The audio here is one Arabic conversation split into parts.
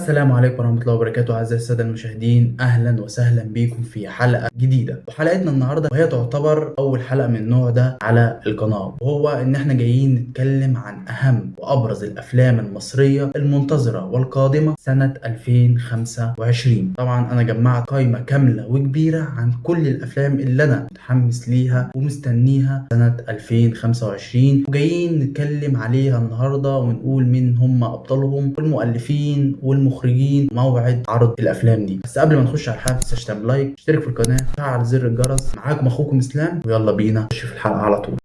السلام عليكم ورحمة الله وبركاته. أعزائي السادة المشاهدين، أهلا وسهلا بكم في حلقة جديدة. وحلقتنا النهاردة وهي تعتبر أول حلقة من النوع ده على القناة، وهو إن إحنا جايين نتكلم عن أهم وأبرز الأفلام المصرية المنتظرة والقادمة سنة 2025. طبعا أنا جمعت قائمة كاملة وكبيرة عن كل الأفلام اللي أنا متحمس ليها ومستنيها سنة 2025، وجايين نتكلم عليها النهاردة ونقول مين هم أبطالهم والمؤلفين والمخرجين وموعد عرض الافلام دي. بس قبل ما نخش على الحلقه متنساش تعمل لايك، اشترك في القناه، فعل زر الجرس. معاكم اخوكم اسلام، ويلا بينا نخش في الحلقه على طول.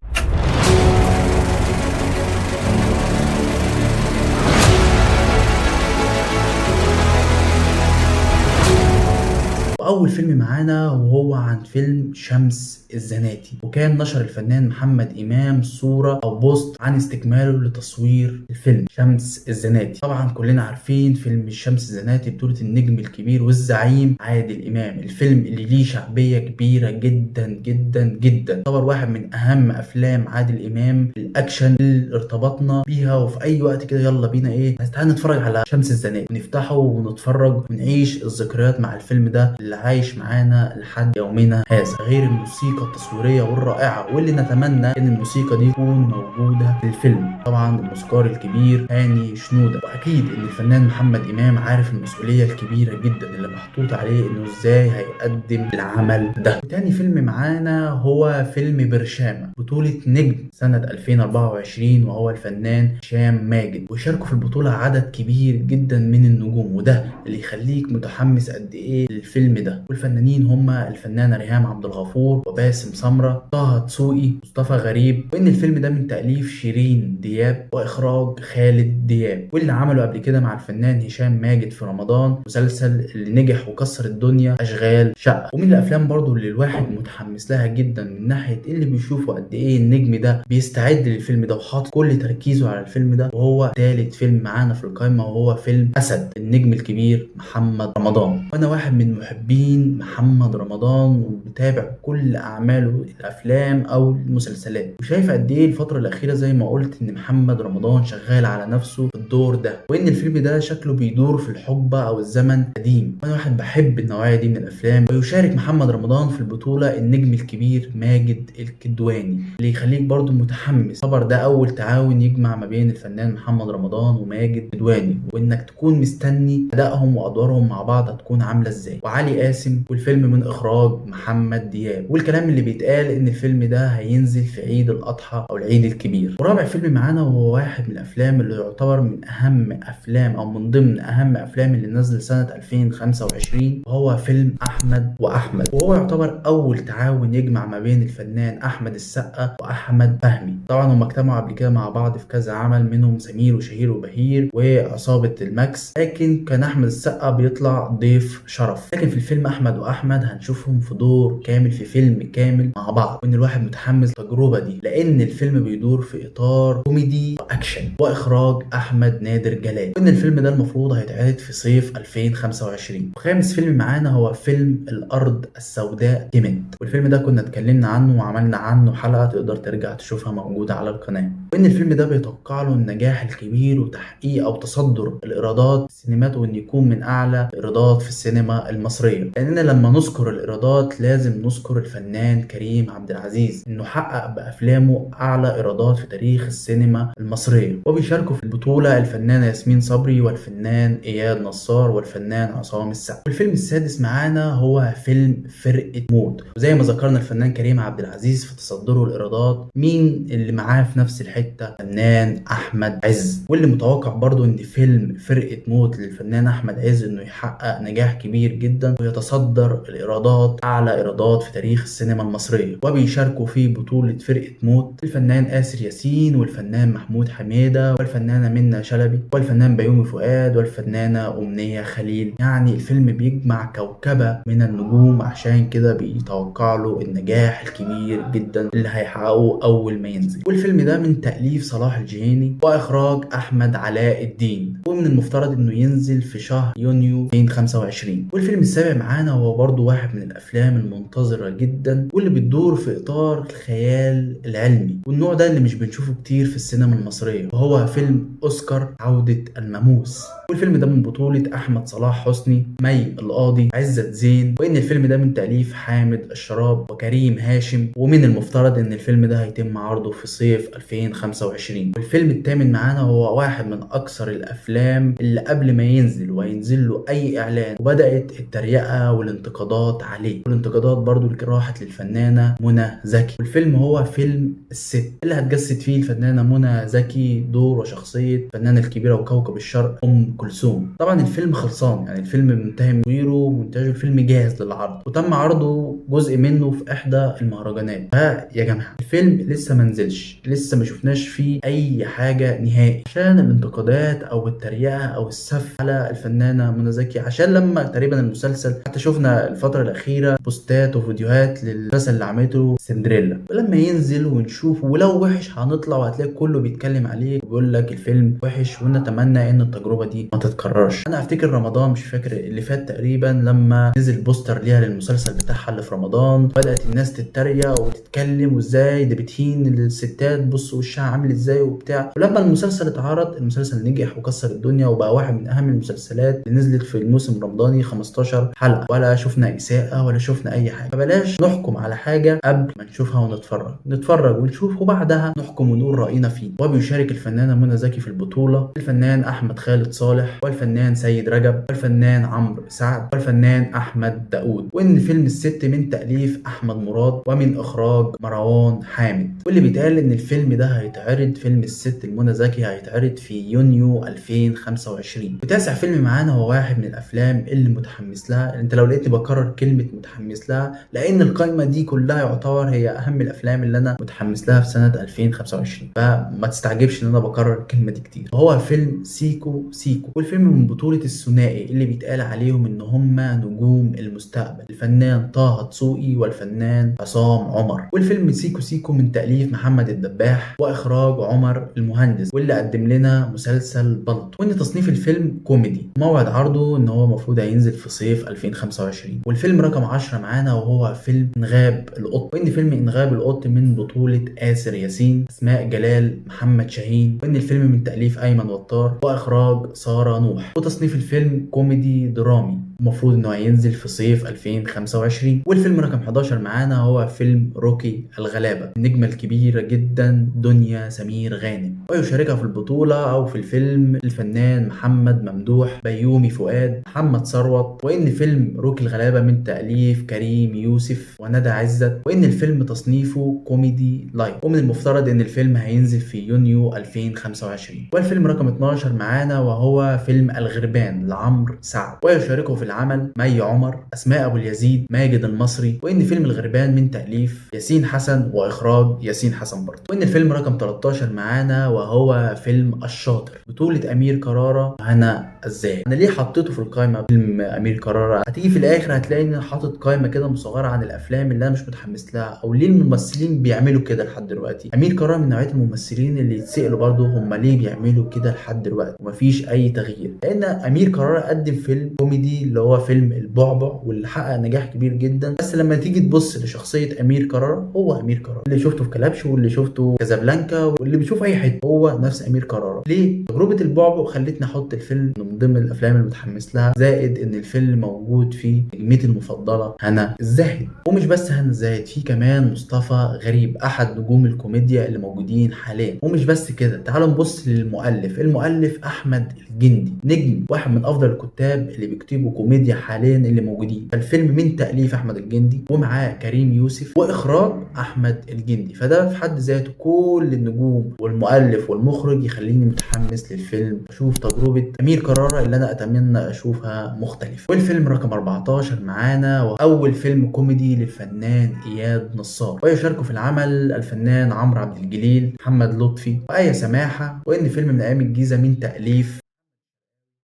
أول فيلم معانا وهو عن فيلم شمس الزناتي، وكان نشر الفنان محمد إمام صورة أو بوست عن استكماله لتصوير الفيلم شمس الزناتي. طبعا كلنا عارفين فيلم شمس الزناتي بطولة النجم الكبير والزعيم عادل إمام، الفيلم اللي ليه شعبية كبيرة جدا جدا جدا. يعتبر واحد من أهم أفلام عادل إمام الأكشن اللي ارتبطنا بيها، وفي أي وقت كده يلا بينا تعالى نتفرج على شمس الزناتي، نفتحه ونتفرج ونعيش الذكريات مع الفيلم ده اللي عايش معانا لحد يومنا هذا. غير الموسيقى التصويرية والرائعة واللي نتمنى ان الموسيقى دي تكون موجودة في الفيلم. طبعا الموسيقار الكبير هاني شنودة، واكيد ان الفنان محمد امام عارف المسؤولية الكبيرة جدا اللي محطوط عليه انه ازاي هيقدم العمل ده. وتاني فيلم معانا هو فيلم برشامة، بطولة نجم سنة 2024 وهو الفنان هشام ماجد، ويشاركوا في البطولة عدد كبير جدا من النجوم، وده اللي يخليك متحمس قد ايه للفيلم ده. والفنانين هما الفنانة ريهام عبد الغفور وباسم سمرة، طه دسوقي، مصطفى غريب. وان الفيلم ده من تأليف شيرين دياب واخراج خالد دياب، واللي عمله قبل كده مع الفنان هشام ماجد في رمضان مسلسل اللي نجح وكسر الدنيا اشغال شقة. ومن الافلام برضو اللي الواحد متحمس لها جدا من ناحية اللي بيشوفوا قد ايه النجم ده بيستعد للفيلم ده وحاطط كل تركيزه على الفيلم ده، وهو ثالث فيلم معانا في القائمة وهو فيلم اسد النجم الكبير محمد رمضان. وانا واحد من محبين محمد رمضان ومتابع كل اعماله الافلام او المسلسلات، وشايف قد ايه الفتره الاخيره زي ما قلت ان محمد رمضان شغال على نفسه في الدور ده، وان الفيلم ده شكله بيدور في الحقبه او الزمن قديم. وانا واحد بحب النوعيه دي من الافلام. ويشارك محمد رمضان في البطوله النجم الكبير ماجد الكدواني، اللي يخليك برضو متحمس. خبر ده اول تعاون يجمع ما بين الفنان محمد رمضان وماجد الكدواني، وانك تكون مستني ادائهم وادوارهم مع بعض هتكون عامله ازاي. وعلي قاسم، والفيلم من اخراج محمد دياب. والكلام اللي بيتقال ان الفيلم ده هينزل في عيد الاضحى او العيد الكبير. ورابع فيلم معانا وهو واحد من الافلام اللي يعتبر من اهم افلام او من ضمن اهم افلام اللي نزل سنه 2025، وهو فيلم احمد واحمد، وهو يعتبر اول تعاون يجمع ما بين الفنان احمد السقا واحمد فهمي. طبعا هم اجتمعوا قبل كده مع بعض في كذا عمل، منهم سمير وشهير وبهير وعصابه الماكس، لكن كان احمد السقا بيطلع ضيف شرف. لكن في الفيلم احمد واحمد هنشوفهم في دور كامل في فيلم كامل مع بعض، وان الواحد متحمس التجربه دي لان الفيلم بيدور في اطار كوميدي واكشن واخراج احمد نادر جلال، وان الفيلم ده المفروض هيتعرض في صيف 2025. وخامس فيلم معانا هو فيلم الارض السوداء كيمنت، والفيلم ده كنا اتكلمنا عنه وعملنا عنه حلقه تقدر ترجع تشوفها موجوده على القناه. وان الفيلم ده بيتوقع له النجاح الكبير وتحقيق او تصدر الايرادات في السينمات، وان يكون من اعلى الايرادات في السينما المصريه. لاننا لما نذكر الايرادات لازم نذكر الفنان كريم عبد العزيز، انه حقق بافلامه اعلى ايرادات في تاريخ السينما المصريه. وبيشاركوا في البطوله الفنانه ياسمين صبري والفنان اياد نصار والفنان عصام السقا. والفيلم السادس معانا هو فيلم فرقه موت، وزي ما ذكرنا الفنان كريم عبد العزيز في تصدره الايرادات، مين اللي معاه في نفس الحته؟ فنان احمد عز. واللي متوقع برضو ان فيلم فرقه موت للفنان احمد عز انه يحقق نجاح كبير جدا ويتصدر الايرادات اعلى ايرادات في تاريخ السينما المصريه. وبيشاركوا في بطوله فرقه موت الفنان آسر ياسين والفنان محمود حميده والفنانه منى شلبي والفنان بيومي فؤاد والفنانه امنيه خليل. يعني الفيلم بيجمع كوكبه من النجوم، عشان كده بيتوقع له النجاح الكبير جدا اللي هيحققه اول ما ينزل. والفيلم ده من تأليف صلاح الجهيني واخراج احمد علاء الدين، ومن المفترض انه ينزل في شهر يونيو 2025. والفيلم السابع معانا هو برضو واحد من الافلام المنتظرة جدا واللي بتدور في اطار الخيال العلمي، والنوع ده اللي مش بنشوفه كتير في السينما المصرية، وهو فيلم اوسكار عودة الماموس. والفيلم ده من بطولة احمد صلاح حسني، مي القاضي، عزت زين، وان الفيلم ده من تأليف حامد الشراب وكريم هاشم، ومن المفترض ان الفيلم ده هيتم عرضه في صيف 2025. والفيلم التامن معانا هو واحد من اكثر الافلام اللي قبل ما ينزل وينزل له اي اعلان وبدأت التريقة والانتقادات عليه، والانتقادات برضو اللي راحت للفنانة منى زكي. والفيلم هو فيلم الست اللي هتجسد فيه الفنانة منى زكي دور وشخصية الفنانة الكبيرة وكوكب الشرق ام كلثوم. طبعا الفيلم خلصان، يعني الفيلم منتهي من تصويره ومونتاجه، الفيلم جاهز للعرض وتم عرضه جزء منه في احدى المهرجانات. يا جماعه الفيلم لسه ما نزلش، لسه ما شفناش فيه اي حاجه نهائي عشان الانتقادات او التريقه او السف على الفنانه منى زكي، عشان لما تقريبا المسلسل حتى شفنا الفتره الاخيره بوستات وفيديوهات للمسلسل اللي عملته سندريلا، ولما ينزل ونشوفه ولو وحش هنطلع وهتلاقي كله بيتكلم عليه وبيقول لك الفيلم وحش، ونتمنى ان التجربه دي ما تتكررش. انا افتكر رمضان، مش فاكر اللي فات تقريبا، لما نزل بوستر ليها للمسلسل بتاعها اللي في رمضان، بدات الناس تتريق وتتكلم وازاي ده بتهين الستات، بص وشها عامل ازاي وبتاع. ولما المسلسل اتعرض المسلسل نجح وكسر الدنيا وبقى واحد من اهم المسلسلات اللي نزلت في الموسم الرمضاني، 15 حلقه، ولا شفنا اساءه ولا شفنا اي حاجه. فبلاش نحكم على حاجه قبل ما نشوفها نتفرج ونشوف وبعدها نحكم ونقول راينا فيه. وبيشارك الفنانه منى زكي في البطوله الفنان احمد خالد صالح، والفنان سيد رجب، والفنان عمرو سعد، والفنان احمد داوود. وان فيلم الست من تاليف احمد مراد ومن اخراج مروان حامد. واللي بيتقال ان الفيلم ده هيتعرض، فيلم الست لمنى زكي هيتعرض في يونيو 2025. وتاسع فيلم معانا هو واحد من الافلام اللي متحمس لها. انت لو لقيتني بكرر كلمه متحمس لها لان القائمه دي كلها يعتبر هي اهم الافلام اللي انا متحمس لها في سنه 2025، فما تستعجبش ان انا بكرر الكلمه دي كتير. وهو فيلم سيكو سيكو، والفيلم من بطوله الثنائي اللي بيتقال عليهم ان هم نجوم المستقبل، الفنان طه دسوقي والفنان عصام عمر. والفيلم سيكو سيكو من تاليف محمد الدباح واخراج عمر المهندس، واللي قدم لنا مسلسل بلطو. وان تصنيف الفيلم كوميدي، موعد عرضه ان هو المفروض هينزل في صيف 2025. والفيلم رقم 10 معانا وهو فيلم انغاب القط. وان فيلم انغاب القط من بطوله آسر ياسين، اسماء جلال، محمد شاهين. وان الفيلم من تاليف ايمن وطار واخراج ساره نوح. وتصنيف الفيلم كوميدي درامي، المفروض انه هينزل في صيف 2025. والفيلم رقم 11 معانا هو فيلم روكي الغلابه، النجمه الكبيره جدا دنيا سمير غانم، ويشاركها في البطوله او في الفيلم الفنان محمد ممدوح، بيومي فؤاد، محمد ثروت. وان فيلم روكي الغلابه من تاليف كريم يوسف وندى عزت. وان الفيلم تصنيفه كوميدي لايت، ومن المفترض ان الفيلم هينزل في يونيو 2025. والفيلم رقم 12 معانا وهو فيلم الغربان لعمرو سعد، ويشاركه في العمل مي عمر، اسماء ابو اليزيد، ماجد المصري. وان فيلم الغربان من تاليف ياسين حسن واخراج ياسين حسن برضه. وان الفيلم رقم 13 معانا وهو فيلم الشاطر، بطولة امير كرارة وهنا الزاهد. انا ليه حطيته في القائمه فيلم امير كرارة؟ هتيجي في الاخر هتلاقي ان حاطط قائمه كده مصغره عن الافلام اللي انا مش متحمس لها، او ليه الممثلين بيعملوا كده لحد دلوقتي. امير كرارة من نوعيه الممثلين اللي يتسالوا برضه هم ليه بيعملوا كده لحد دلوقتي ومفيش اي تغيير، لان امير كرارة قدم فيلم كوميدي اللي هو فيلم البعبع واللي حقق نجاح كبير جدا، بس لما تيجي تبص لشخصيه امير كرارة هو امير كرارة اللي شفته في كلبش واللي شفته في كازابلانكا واللي بيشوف اي حته هو نفس امير كرارة. ليه؟ تجربه البعبع خلتني احط الفيلم من ضمن الافلام اللي متحمس لها، زائد ان الفيلم موجود فيه نجمتي المفضله هنا الزاهد. ومش بس هنا الزاهد، فيه كمان مصطفى غريب، احد نجوم الكوميديا اللي موجودين حاليا. ومش بس كده، تعالوا نبص للمؤلف، المؤلف احمد الجندي، نجم واحد من افضل الكتاب اللي بيكتبوا كوميديا حاليا اللي موجودين. الفيلم من تاليف احمد الجندي ومعاه كريم يوسف واخراج احمد الجندي، فده في حد ذاته كل النجوم والمؤلف والمخرج يخليني متحمس للفيلم، اشوف تجربه امير كرارة اللي انا اتمنى اشوفها مختلفه. والفيلم رقم 14 معانا واول فيلم كوميدي للفنان اياد نصار، ويشاركوا في العمل الفنان عمرو عبد الجليل، محمد لطفي، وآية سماحه. وان فيلم من ايام الجيزه من تاليف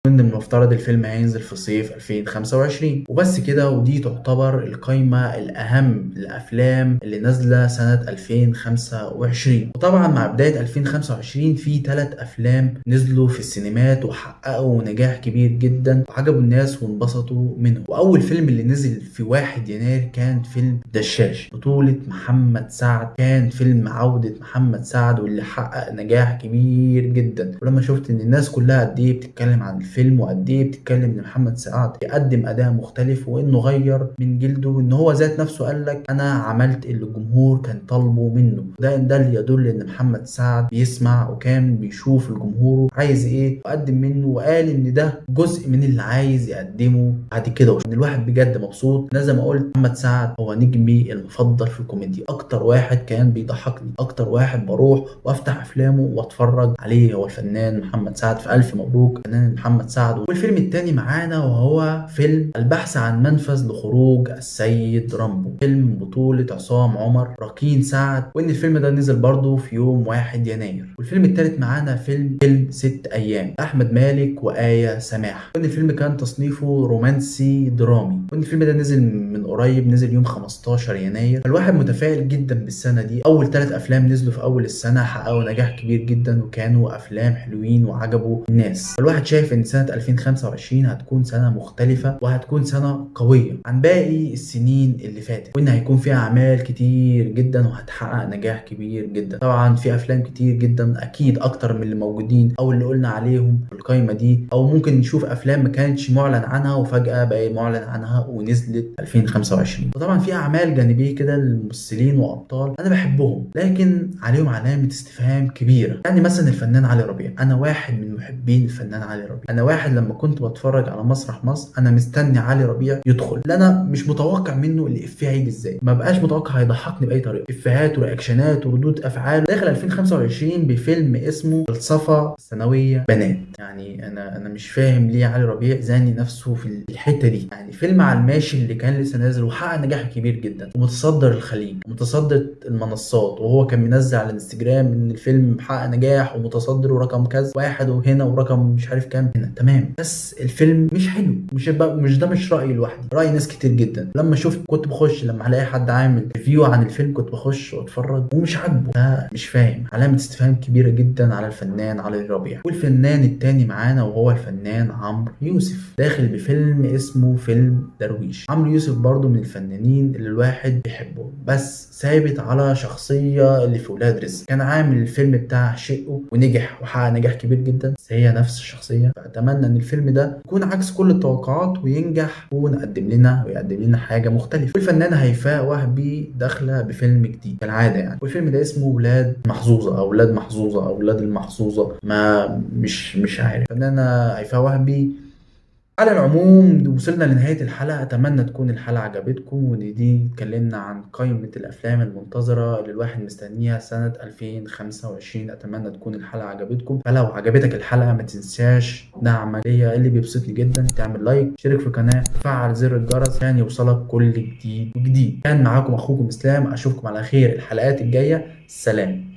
من المفترض الفيلم هينزل في صيف 2025 وبس كده. ودي تعتبر القائمة الأهم للأفلام اللي نازلة سنة 2025. وطبعا مع بداية 2025 في 3 أفلام نزلوا في السينمات وحققوا نجاح كبير جدا وعجبوا الناس وانبسطوا منه. وأول فيلم اللي نزل في 1 يناير كان فيلم دشاش بطولة محمد سعد. كان فيلم عودة محمد سعد واللي حقق نجاح كبير جدا. ولما شفت ان الناس كلها قد ايه بتتكلم عن الفيلم وقد ايه بتتكلم ان محمد سعد بيقدم اداء مختلف وانه غير من جلده وان هو ذات نفسه قال لك انا عملت اللي الجمهور كان طالبه منه. ده اللي يدل ان محمد سعد بيسمع وكان بيشوف الجمهور عايز ايه وقدم منه، وقال ان ده جزء من اللي عايز يقدمه بعد كده. وان الواحد بجد مبسوط. زي ما قلت محمد سعد هو نجمي المفضل في الكوميديا، اكتر واحد كان بيضحكني، اكتر واحد بروح وافتح افلامه واتفرج عليه هو الفنان محمد سعد. في الف مبروك فنان محمد سعد. والفيلم التاني معانا وهو فيلم البحث عن منفذ لخروج السيد رامبو، فيلم بطولة عصام عمر، راكين سعد. وان الفيلم ده نزل برضه في يوم 1 يناير. والفيلم التالت معانا فيلم 6 ايام احمد مالك وآية سماح. وان الفيلم كان تصنيفه رومانسي درامي. وان الفيلم ده نزل من قريب، نزل يوم 15 يناير. الواحد متفائل جدا بالسنة دي. اول 3 افلام نزلوا في اول السنة حققوا نجاح كبير جدا وكانوا افلام حلوين وعجبوا الناس. الواحد شايف ان سنة 2025 هتكون سنة مختلفة وهتكون سنة قوية عن باقي السنين اللي فاتت، وان هيكون فيها اعمال كتير جدا وهتحقق نجاح كبير جدا. طبعا في افلام كتير جدا اكيد اكتر من اللي موجودين او اللي قلنا عليهم في القائمة دي، او ممكن نشوف افلام ما كانتش معلن عنها وفجأة بقى معلن عنها ونزلت 2025. وطبعا في اعمال جانبية كده للممثلين وابطال انا بحبهم لكن عليهم علامة استفهام كبيرة. يعني مثلا الفنان علي ربيع، انا واحد من محبين الفنان علي ربيع. انا واحد لما كنت بتفرج على مسرح مصر انا مستني علي ربيع يدخل، لان انا مش متوقع منه الافيه هيجي ازاي، ما بقاش متوقع هيضحكني باي طريقه. افيهات ورياكشنات وردود افعال. داخل 2025 بفيلم اسمه فلسفه ثانويه بنات. يعني انا مش فاهم ليه علي ربيع زاني نفسه في الحته دي. يعني فيلم على الماشي اللي كان لسه نازل وحقق نجاح كبير جدا ومتصدر الخليج ومتصدر المنصات، وهو كان منزل على الانستجرام ان الفيلم محقق نجاح ومتصدر ورقم كذا واحد وهنا ورقم مش عارف كام هنا، تمام. بس الفيلم مش حلو. مش ده مش رايي لوحدي، راي ناس كتير جدا. لما شفت كنت بخش، لما الاقي حد عامل ريفيو عن الفيلم كنت بخش واتفرج ومش عاجبه. ده مش فاهم. علامه استفهام كبيره جدا على الفنان علي ربيع. والفنان التاني معانا وهو الفنان عمرو يوسف، داخل بفيلم اسمه فيلم درويش. عمرو يوسف برضو من الفنانين اللي الواحد بيحبه بس ثابت على شخصيه اللي في ولاد رزق. كان عامل الفيلم بتاع شقه ونجح وحقق نجاح كبير جدا بس هي نفس الشخصيه. فاتمنى ان الفيلم ده يكون عكس كل التوقعات وينجح ويقدم لنا حاجه مختلفه. والفنانه هيفاء وهبي داخله بفيلم جديد كالعاده يعني. والفيلم ده اسمه ولاد محظوظه او ولاد محظوظه او ولاد المحظوظه، ما مش عارف. الفنانه هيفاء وهبي. على العموم وصلنا لنهاية الحلقة. أتمنى تكون الحلقة عجبتكم، ودي اتكلمنا عن قائمة الأفلام المنتظرة اللي الواحد مستنيها سنة 2025. أتمنى تكون الحلقة عجبتكم. فلو عجبتك الحلقة ما تنساش دعمك ليا اللي بيبسطني جدا، تعمل لايك، شارك في القناة، تفعل زر الجرس عشان يوصلك كل جديد. كان معاكم أخوكم إسلام، أشوفكم على خير الحلقات الجاية. سلام.